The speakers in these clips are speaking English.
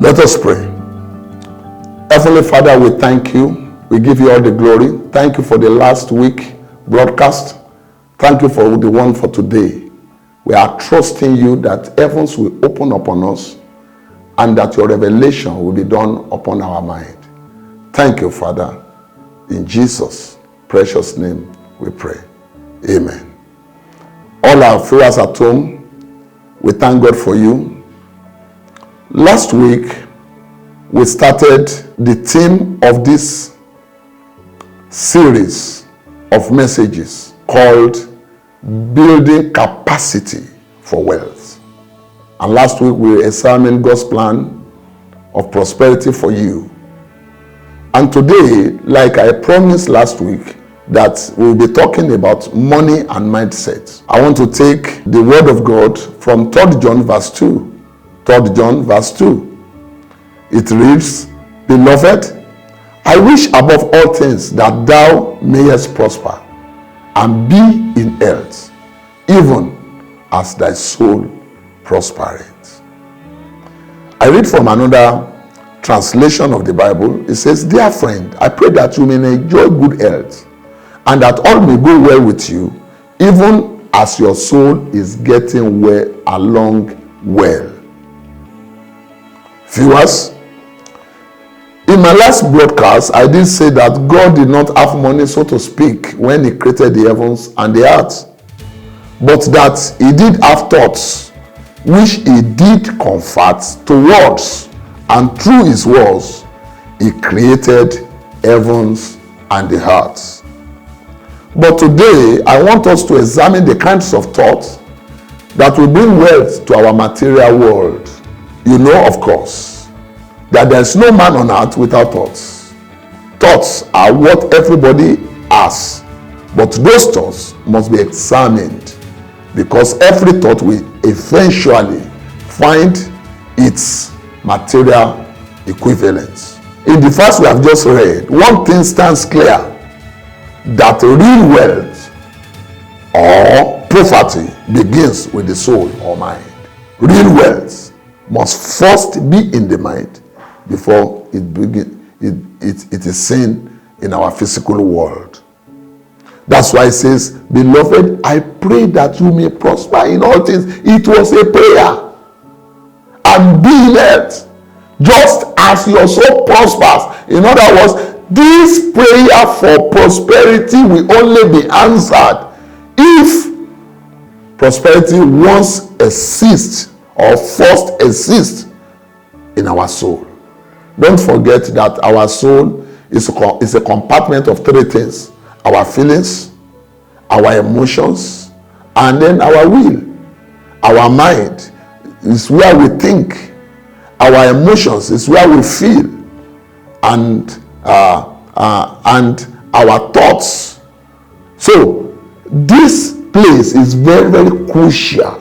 Let us pray. Heavenly Father, we thank you. We give you all the glory. Thank you for the last week broadcast. Thank you for the one for today. We are trusting you that heavens will open upon us and that your revelation will be done upon our mind. Thank you, Father. In Jesus' precious name we pray. Amen. All our viewers at home, we thank God for you. Last week, we started the theme of this series of messages called Building Capacity for Wealth. And last week, we examined God's plan of prosperity for you. And today, like I promised last week, that we'll be talking about money and mindset. I want to take the word of God from 3 John verse 2. 3 John verse 2. It reads, Beloved, I wish above all things that thou mayest prosper and be in health, even as thy soul prospereth. I read from another translation of the Bible. It says, Dear friend, I pray that you may enjoy good health and that all may go well with you, even as your soul is getting well along well. Viewers, in my last broadcast, I did say that God did not have money, so to speak, when he created the heavens and the earth, but that he did have thoughts, which he did convert to words, and through his words, he created heavens and the earth. But today, I want us to examine the kinds of thoughts that will bring wealth to our material world. You know, of course, that there's no man on earth without thoughts. Thoughts are what everybody has, but those thoughts must be examined, because every thought will eventually find its material equivalence. In the verse we have just read, one thing stands clear, that real wealth or poverty begins with the soul or mind. Real wealth must first be in the mind before it is seen in our physical world. That's why it says, Beloved, I pray that you may prosper in all things. It was a prayer. And be in health, just as your soul prospers. In other words, this prayer for prosperity will only be answered if prosperity once exists or first exists in our soul. Don't forget that our soul is a compartment of three things: our feelings, our emotions, and then our will. Our mind is where we think. Our emotions is where we feel, and our thoughts. So this place is very, very crucial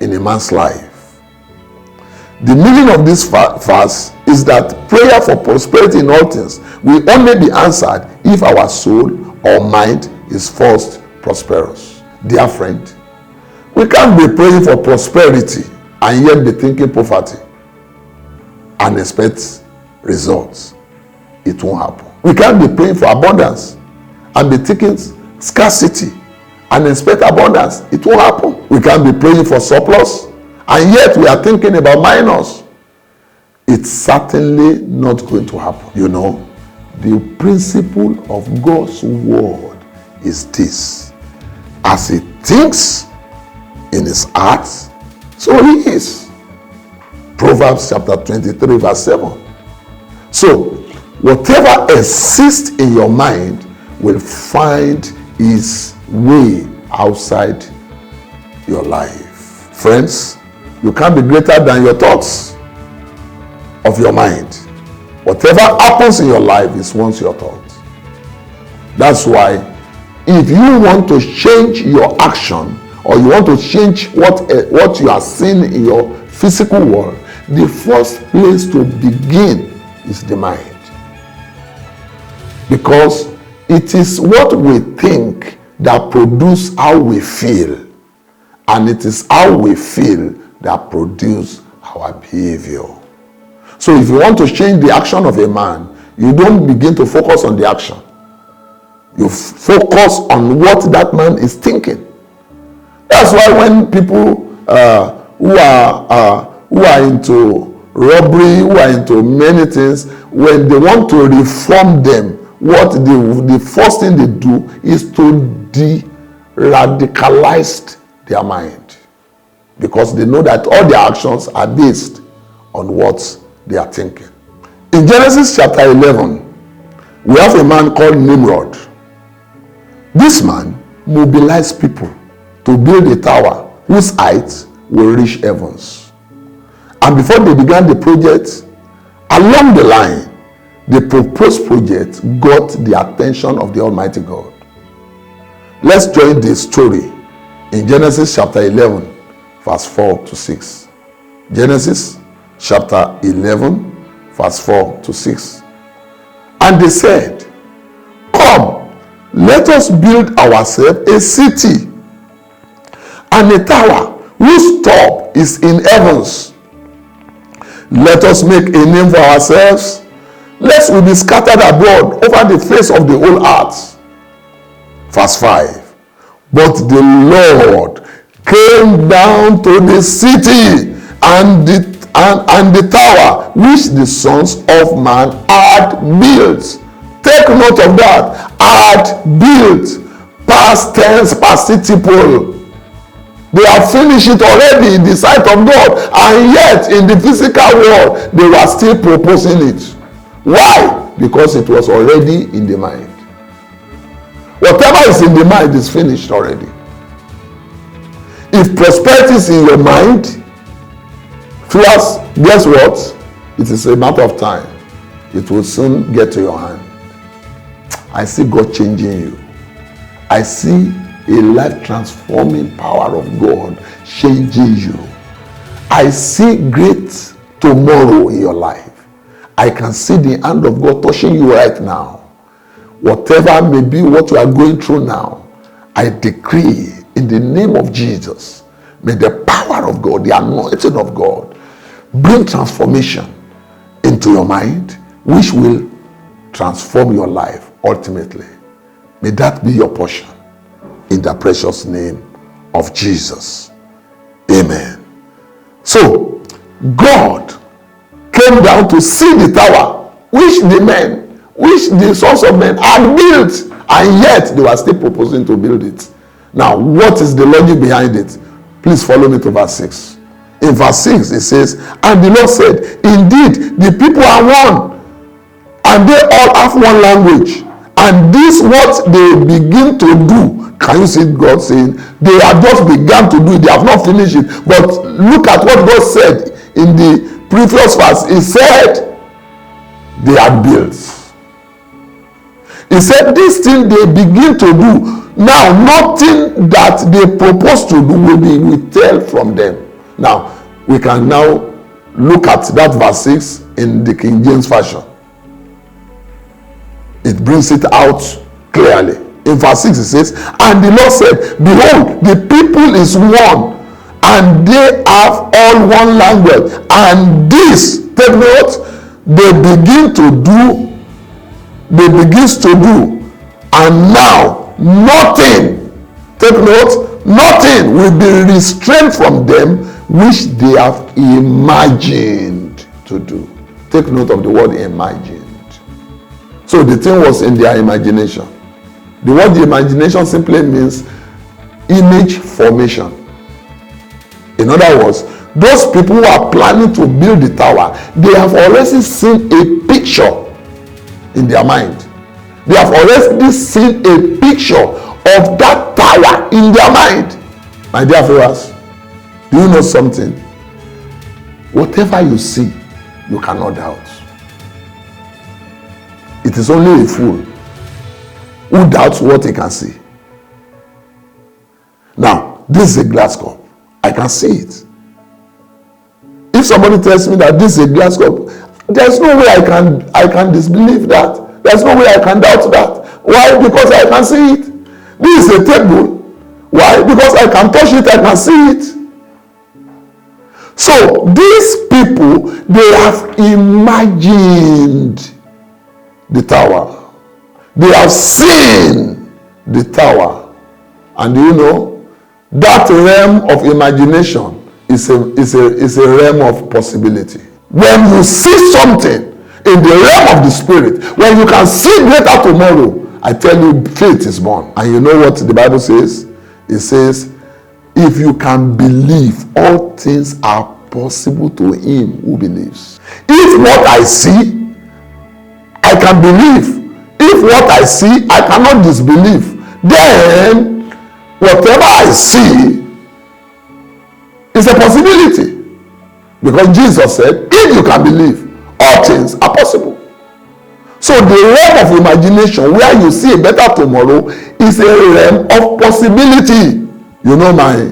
in a man's life. The meaning of this verse is that prayer for prosperity in all things will only be answered if our soul or mind is first prosperous. Dear friend, we can't be praying for prosperity and yet be thinking poverty and expect results. It won't happen. We can't be praying for abundance and be thinking scarcity and expect abundance. It won't happen. We can't be praying for surplus and yet we are thinking about minus. It's certainly not going to happen. You know, the principle of God's word is this: as he thinks in his heart, so he is. Proverbs chapter 23 verse 7. So, whatever exists in your mind will find its way outside your life. Friends, you can't be greater than your thoughts of your mind. Whatever happens in your life is once your thoughts. That's why if you want to change your action, or you want to change what you are seeing in your physical world, the first place to begin is the mind. Because it is what we think that produces how we feel, and it is how we feel that produces our behavior. So if you want to change the action of a man, you don't begin to focus on the action. You focus on what that man is thinking. That's why when people who are into robbery, who are into many things, when they want to reform them, the first thing they do is to de-radicalize their mind, because they know that all their actions are based on what they are thinking. In Genesis chapter 11, we have a man called Nimrod. This man mobilized people to build a tower whose height will reach heavens. And before they began the project, along the line, the proposed project got the attention of the Almighty God. Let's join the story in Genesis chapter 11, verse 4 to 6. Genesis chapter 11, verse 4 to 6. And they said, "Come, let us build ourselves a city and a tower whose top is in heavens. Let us make a name for ourselves, lest we be scattered abroad over the face of the whole earth." Verse 5. But the Lord came down to the city and the tower which the sons of man had built. Take note of that. Had built. Past tense participle. They have finished it already in the sight of God, and yet in the physical world they were still proposing it. Why? Because it was already in the mind. Whatever is in the mind is finished already. If prosperity is in your mind, guess what? It is a matter of time. It will soon get to your hand. I see God changing you. I see a life transforming power of God changing you. I see great tomorrow in your life. I can see the hand of God touching you right now. Whatever may be what you are going through now, I decree in the name of Jesus, may the power of God, the anointing of God, bring transformation into your mind, which will transform your life ultimately. May that be your portion in the precious name of Jesus. Amen. So, God came down to see the tower which the sons of men had built, and yet they were still proposing to build it. Now, what is the logic behind it? Please follow me to verse 6. In verse 6, it says, "And the Lord said, indeed, the people are one, and they all have one language. And this what they begin to do." Can you see God saying, they have just begun to do it, they have not finished it. But look at what God said in the previous verse. He said, they had built. He said, this thing they begin to do. Now, nothing that they propose to do will be withheld from them. Now, we can now look at that verse 6 in the King James Version. It brings it out clearly. In verse 6 it says, "And the Lord said, behold, the people is one, and they have all one language. And this," take note, "they begins to do, and now nothing," take note, "nothing will be restrained from them which they have imagined to do." Take note of the word imagined. So the thing was in their imagination. The word imagination simply means image formation. In other words, those people who are planning to build the tower, they have already seen a picture in their mind. They have already seen a picture of that tower in their mind. My dear viewers, do you know something? Whatever you see, you cannot doubt. It is only a fool who doubts what he can see. Now, this is a glass cup. I can see it. If somebody tells me that this is a glass cup, there's no way I can disbelieve that. There's no way I can doubt that. Why? Because I can see it. This is a table. Why? Because I can touch it, I can see it. So these people, they have imagined the tower. They have seen the tower. And you know, that realm of imagination is a realm of possibility. When you see something in the realm of the spirit, when you can see greater tomorrow, I tell you, faith is born. And you know what the Bible says? It says, if you can believe, all things are possible to him who believes. If what I see, I can believe. If what I see, I cannot disbelieve. Then, whatever I see is a possibility. Because Jesus said, if you can believe, all things are possible. So the realm of imagination, where you see a better tomorrow, is a realm of possibility. You know, my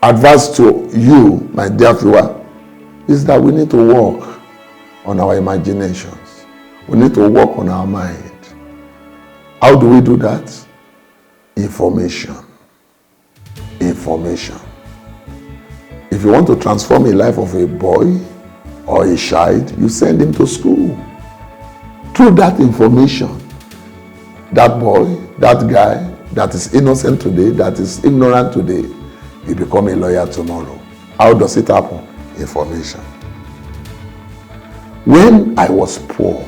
advice to you, my dear viewer, is that we need to work on our imaginations. We need to work on our mind. How do we do that? Information. Information. If you want to transform the life of a boy or a child, you send him to school. Through that information, that boy, that guy that is innocent today, that is ignorant today, he become a lawyer tomorrow. How does it happen? Information. When I was poor,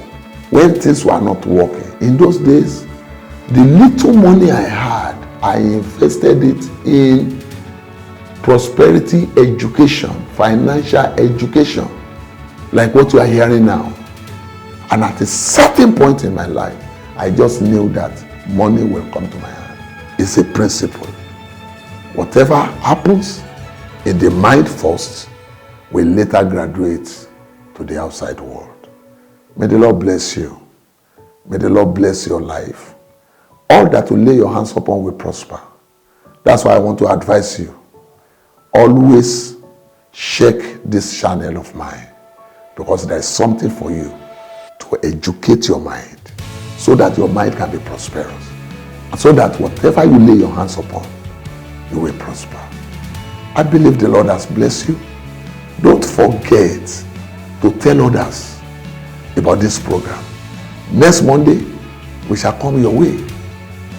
when things were not working, in those days, the little money I had, I invested it in prosperity education, financial education, like what you are hearing now. And at a certain point in my life, I just knew that money will come to my hand. It's a principle. Whatever happens in the mind first will later graduate to the outside world. May the Lord bless you. May the Lord bless your life. All that you lay your hands upon will prosper. That's why I want to advise you. Always check this channel of mine, because there is something for you to educate your mind so that your mind can be prosperous, and so that whatever you lay your hands upon, you will prosper. I believe the Lord has blessed you. Don't forget to tell others about this program. Next Monday, we shall come your way.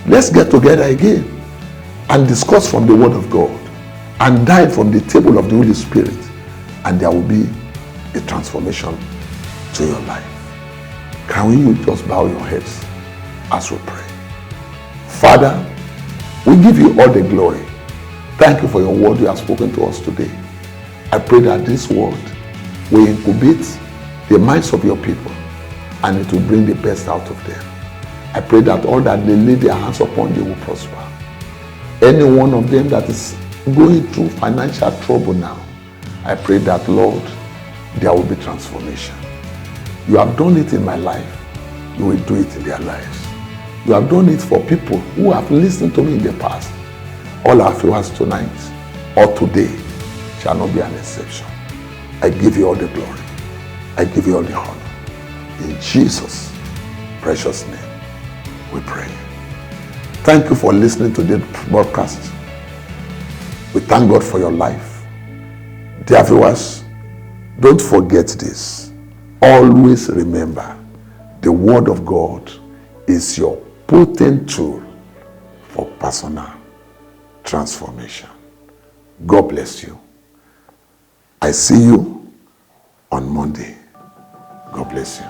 Let's get together again and discuss from the Word of God and dine from the table of the Holy Spirit, and there will be a transformation to your life. Can you just bow your heads as we pray? Father, we give you all the glory. Thank you for your word you have spoken to us today. I pray that this word will incubate the minds of your people, and it will bring the best out of them. I pray that all that they lay their hands upon, they will prosper. Any one of them that is going through financial trouble now, I pray that, Lord, there will be transformation. You have done it in my life. You will do it in their lives. You have done it for people who have listened to me in the past. All our viewers tonight or today shall not be an exception. I give you all the glory. I give you all the honor. In Jesus' precious name, we pray. Thank you for listening to this broadcast. We thank God for your life. Dear viewers, don't forget this. Always remember, the Word of God is your potent tool for personal transformation. God bless you. I see you on Monday. God bless you.